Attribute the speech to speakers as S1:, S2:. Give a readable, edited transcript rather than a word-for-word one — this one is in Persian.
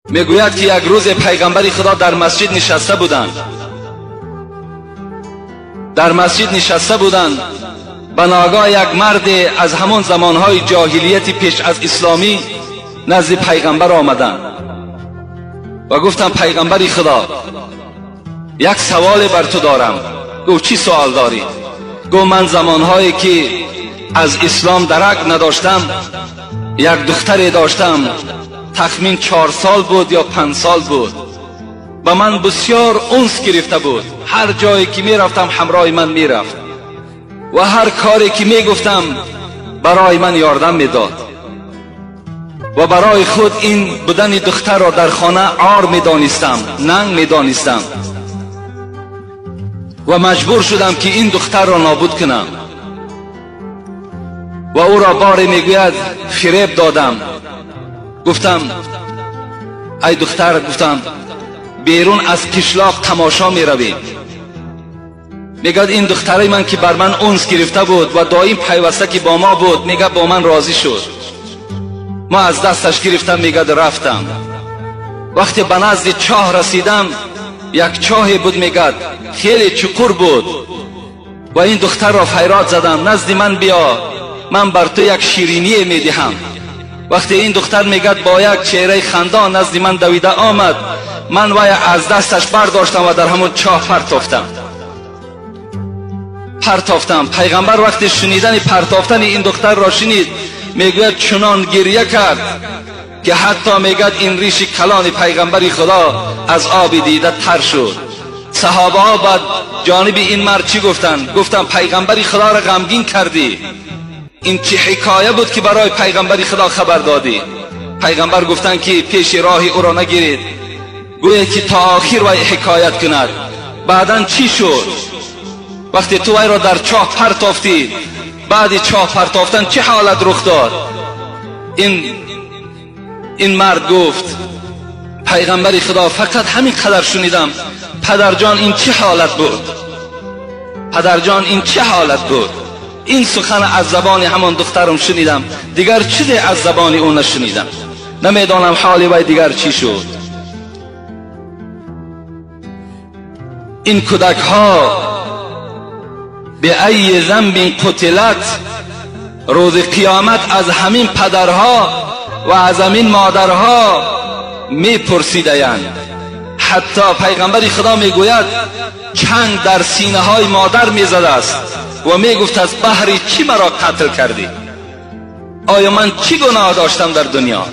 S1: میگوید که یک روز پیغمبر خدا در مسجد نشسته بودند. در مسجد نشسته بودند، به ناگاه یک مرد از همان زمانهای جاهلیت پیش از اسلامی نزد پیغمبر آمدند و گفتند پیغمبر خدا یک سوال بر تو دارم. گفت چی سوال داری؟ گفت من زمانهایی که از اسلام درک نداشتم یک دختری داشتم، تخمین 4 سال بود یا 5 سال بود، با من بسیار انس گرفته بود. هر جایی که می رفتم همراه من می رفت و هر کاری که می گفتم برای من یاردم می داد و برای خود این بودن دختر را در خانه عار می دانستم، ننگ می دانستم و مجبور شدم که این دختر را نابود کنم و او را باری میگوید فریب دادم. گفتم ای دختر، گفتم بیرون از قشلاق تماشا می روی. میگه این دختری من که بر من انس گرفته بود و دائم پیوسته که با ما بود، میگه با من راضی شد. ما از دستش گرفتم، میگه رفتم. وقتی به نزد چاه رسیدم، یک چاهی بود، میگه خیلی چقور بود و این دختر را فریاد زدم نزد من بیا، من بر تو یک شیرینی میدهم. وقتی این دختر میگه با یک چهره خندان نزد من دویده آمد، من وای از دستش برداشتم و در همون چاه پرتافتم. پیغمبر وقتی شنیدن پرتافتن این دختر را شنید، میگوید چنان گریه کرد که حتی میگوید این ریش کلان پیغمبر خدا از آب دیده تر شد. صحابه ها بعد جانب این مرد چی گفتن؟ گفتن پیغمبر خدا را غمگین کردی. این چه حکایه بود که برای پیغمبر خدا خبر دادی؟ پیغمبر گفتن که پیش راهی او را نگیرید، گویا که تا آخر وی حکایت کند. بعدن چی شد؟ وقتی تو وی را در چاه پرتافتی، بعد چاه پرتافتن چه حالت رخ داد؟ این مرد گفت پیغمبر خدا فقط همین قدر شنیدم، پدرجان این چه حالت بود؟ پدرجان این چه حالت بود؟ این سخن از زبان همان دخترم شنیدم، دیگر چیزی از زبان اون نشنیدم. نمیدانم حالی وی دیگر چی شد. این کودک ها به ای ذنب قتلت، روز قیامت از همین پدرها و از همین مادرها می پرسیدند. حتی پیغمبر خدا می گوید چنگ در سینه های مادر می زده است و می گفت از بهر چی مرا قتل کردی؟ آیا من چی گناه داشتم در دنیا؟